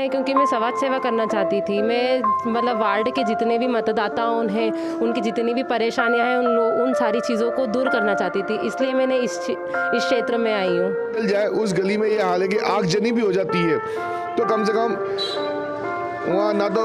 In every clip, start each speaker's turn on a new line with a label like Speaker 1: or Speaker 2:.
Speaker 1: है क्योंकि मैं समाज सेवा करना चाहती थी। मैं मतलब वार्ड के जितने भी मतदाताओं हैं, उनकी जितनी भी परेशानियां हैं, उन सारी चीज़ों को दूर करना चाहती थी, इसलिए मैंने इस क्षेत्र में आई हूँ।
Speaker 2: चल जाए उस गली में ये हाल है कि आगजनी भी हो जाती है, तो कम से कम वहाँ ना तो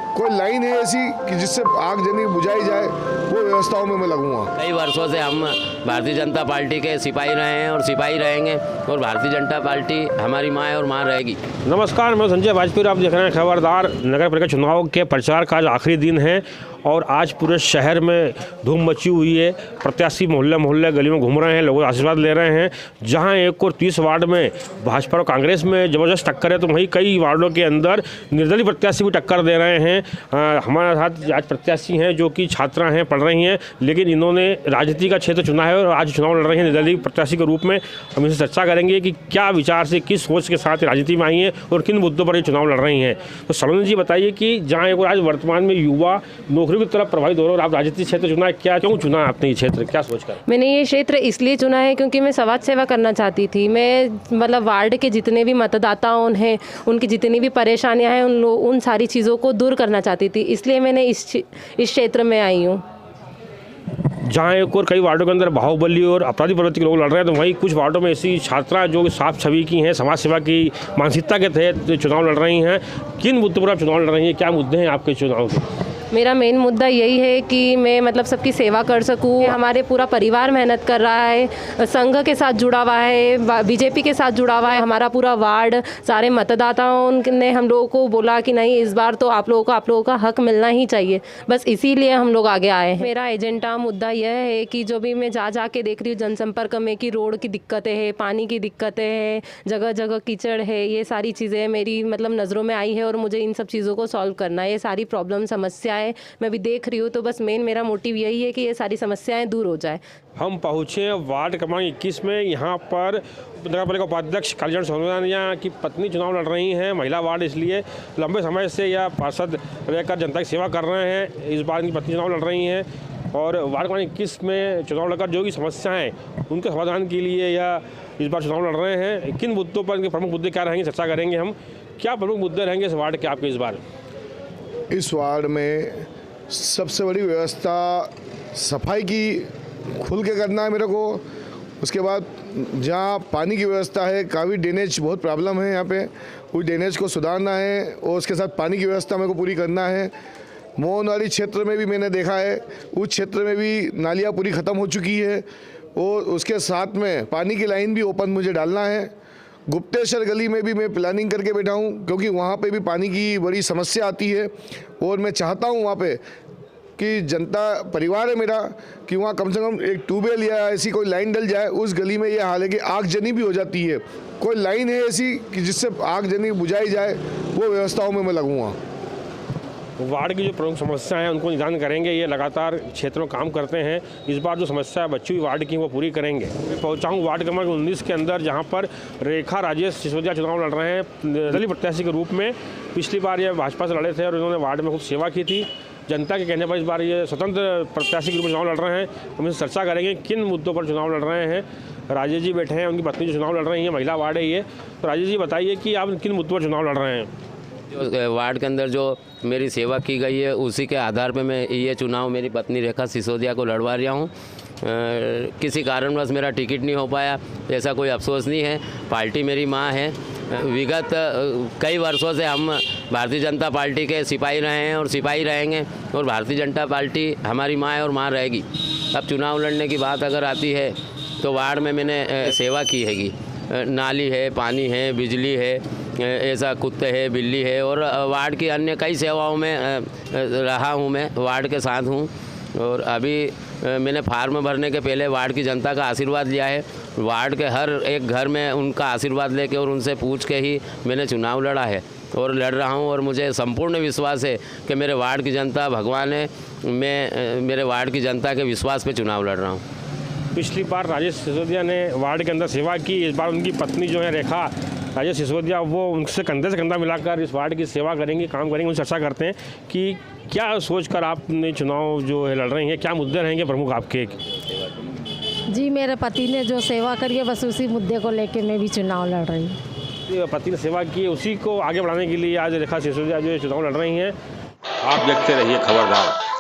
Speaker 2: कोई लाइन है ऐसी कि जिससे आगजनी बुझाई जाए, वो व्यवस्थाओं में मैं लगूंगा।
Speaker 3: कई वर्षों से हम भारतीय जनता पार्टी के सिपाही रहे हैं और सिपाही रहेंगे, और भारतीय जनता पार्टी हमारी माँ है और माँ रहेगी।
Speaker 4: नमस्कार, मैं संजय वाजपेयी, आप देख रहे हैं खबरदार। नगर पालिका चुनाव के प्रचार का आज आखिरी दिन है और आज पूरे शहर में धूम मची हुई है। प्रत्याशी मोहल्ले मोहल्ले गली में घूम रहे हैं, लोगों से आशीर्वाद ले रहे हैं। जहां एक और 30 वार्ड में भाजपा और कांग्रेस में ज़बरदस्त टक्कर है, तो वहीं कई वार्डों के अंदर निर्दलीय प्रत्याशी भी टक्कर दे रहे हैं। हमारे साथ आज प्रत्याशी हैं जो कि छात्रा हैं, पढ़ रही हैं, लेकिन इन्होंने राजनीति का क्षेत्र चुना है और आज चुनाव लड़ रही हैं निर्दलीय प्रत्याशी के रूप में। हम इनसे चर्चा करेंगे कि क्या विचार से, किस सोच के साथ राजनीति में आई हैं और किन मुद्दों पर ये चुनाव लड़ रही हैं। तो सलोनी जी बताइए कि जहाँ एक आज वर्तमान में युवा नौकरी की तरफ प्रभावित हो रहे और आप राजनीतिक क्षेत्र चुना है, क्या क्यों चुना आपने ये क्षेत्र, क्या सोचकर?
Speaker 1: मैंने ये क्षेत्र इसलिए चुना है क्योंकि मैं समाज सेवा करना चाहती थी। मैं मतलब वार्ड के जितने भी मतदाताओं हैं, उनकी जितनी भी परेशानियां हैं, उन सारी चीज़ों को दूर करना चाहती थी, इसलिए मैंने इस क्षेत्र में आई हूँ।
Speaker 4: जहाँ एक और कई वार्डों के अंदर बाहुबली और अपराधी प्रवृत्ति के लोग लड़ रहे हैं, तो वहीं कुछ वार्डों में ऐसी छात्रा जो साफ छवि की हैं, समाज सेवा की मानसिकता के तहत चुनाव लड़ रही हैं। किन मुद्दों पर आप चुनाव लड़ रही हैं, क्या मुद्दे हैं आपके चुनाव के?
Speaker 1: मेरा मेन मुद्दा यही है कि मैं मतलब सबकी सेवा कर सकूं। हमारे पूरा परिवार मेहनत कर रहा है, संघ के साथ जुड़ा हुआ है, बीजेपी के साथ जुड़ा हुआ है। हमारा पूरा वार्ड, सारे मतदाताओं ने हम लोगों को बोला कि नहीं, इस बार तो आप लोगों का हक मिलना ही चाहिए। बस इसीलिए हम लोग आगे आए हैं। मेरा एजेंडा मुद्दा यह है कि जो भी मैं जा के देख रही हूँ जनसंपर्क में कि रोड की दिक्कतें हैं, पानी की दिक्कतें हैं, जगह जगह कीचड़ है, ये सारी चीज़ें मेरी मतलब नज़रों में आई है और मुझे इन सब चीज़ों को सॉल्व करना है। ये सारी प्रॉब्लम समस्या मैं भी देख रही हूँ, तो बस मेरा मोटिव यही है कि ये सारी समस्याएं दूर हो जाए।
Speaker 4: हम पहुँचे वार्ड क्रमांक 21 में। यहाँ पर नगर पालिका उपाध्यक्ष कालीचरण सोनवनिया की पत्नी चुनाव लड़ रही हैं। महिला वार्ड इसलिए लंबे समय से यह पार्षद रहकर जनता की सेवा कर रहे हैं। इस बार इनकी पत्नी चुनाव लड़ रही हैं और वार्ड क्रमांक 21 में चुनाव लड़कर जो भी समस्याएँ उनके समाधान के लिए यह इस बार चुनाव लड़ रहे हैं। किन मुद्दों पर, इनके प्रमुख मुद्दे क्या रहेंगे, चर्चा करेंगे हम। क्या प्रमुख मुद्दे रहेंगे इस वार्ड के आपके इस बार?
Speaker 2: इस वार्ड में सबसे बड़ी व्यवस्था सफाई की खुल के करना है मेरे को। उसके बाद जहाँ पानी की व्यवस्था है, काफ़ी ड्रेनेज बहुत प्रॉब्लम है यहाँ पे, उस ड्रेनेज को सुधारना है और उसके साथ पानी की व्यवस्था मेरे को पूरी करना है। मोहनवाड़ी क्षेत्र में भी मैंने देखा है, उस क्षेत्र में भी नालियाँ पूरी ख़त्म हो चुकी है और उसके साथ में पानी की लाइन भी ओपन मुझे डालना है। गुप्तेश्वर गली में भी मैं प्लानिंग करके बैठा हूँ क्योंकि वहाँ पे भी पानी की बड़ी समस्या आती है और मैं चाहता हूँ वहाँ पे कि जनता परिवार है मेरा कि वहाँ कम से कम एक ट्यूबवेल या ऐसी कोई लाइन डल जाए। उस गली में ये हाल है कि आगजनी भी हो जाती है, कोई लाइन है ऐसी कि जिससे आगजनी बुझाई जाए, वो व्यवस्थाओं में मैं लगूँगा।
Speaker 4: वार्ड की जो प्रमुख समस्या है उनको निदान करेंगे। ये लगातार क्षेत्रों में काम करते हैं। इस बार जो समस्या है बच्चों की वार्ड की, वो पूरी करेंगे। मैं पहुंचा हूँ वार्ड क्रमांक 19 के अंदर, जहां पर रेखा राजेश सिसोदिया चुनाव लड़ रहे हैं निर्दलीय प्रत्याशी के रूप में। पिछली बार ये भाजपा से लड़े थे और इन्होंने वार्ड में खूब सेवा की थी। जनता के कहने पर इस बार ये स्वतंत्र प्रत्याशी के रूप में चुनाव लड़ रहे हैं। हम इनसे चर्चा करेंगे किन मुद्दों पर चुनाव लड़ रहे हैं। राजेश जी बैठे हैं, उनकी पत्नी जो चुनाव लड़ रही है, महिला वार्ड है ये। तो राजेश जी बताइए कि आप किन मुद्दों पर चुनाव लड़ रहे हैं?
Speaker 3: जो वार्ड के अंदर जो मेरी सेवा की गई है, उसी के आधार पे मैं ये चुनाव मेरी पत्नी रेखा सिसोदिया को लड़वा रहा हूँ। किसी कारणवश मेरा टिकट नहीं हो पाया, ऐसा कोई अफसोस नहीं है। पार्टी मेरी माँ है। विगत कई वर्षों से हम भारतीय जनता पार्टी के सिपाही रहे हैं और सिपाही रहेंगे, और भारतीय जनता पार्टी हमारी माँ है और माँ रहेगी। अब चुनाव लड़ने की बात अगर आती है तो वार्ड में मैंने सेवा की हैगी। नाली है, पानी है, बिजली है, ऐसा कुत्ते है, बिल्ली है, और वार्ड की अन्य कई सेवाओं में रहा हूँ। मैं वार्ड के साथ हूँ और अभी मैंने फार्म भरने के पहले वार्ड की जनता का आशीर्वाद लिया है। वार्ड के हर एक घर में उनका आशीर्वाद लेके और उनसे पूछ के ही मैंने चुनाव लड़ा है और लड़ रहा हूँ। और मुझे संपूर्ण विश्वास है कि मेरे वार्ड की जनता भगवान है। मैं मेरे वार्ड की जनता के विश्वास पे चुनाव लड़ रहा हूँ।
Speaker 4: पिछली बार राजेश सिसोदिया ने वार्ड के अंदर सेवा की। इस बार उनकी पत्नी जो है रेखा राजेश सिसोदिया, वो उनसे कंधे से कंधा मिलाकर इस वार्ड की सेवा करेंगी, काम करेंगे। उनसे चर्चा करते हैं कि क्या सोचकर आपने चुनाव जो है लड़ रही हैं, क्या मुद्दे रहेंगे प्रमुख आपके?
Speaker 5: जी, मेरे पति ने जो सेवा करी है, बस उसी मुद्दे को लेके मैं भी चुनाव लड़ रही हूँ।
Speaker 4: पति ने सेवा की है, उसी को आगे बढ़ाने के लिए आज रेखा सिसोदिया जो चुनाव लड़ रही हैं। आप देखते रहिए खबरदार।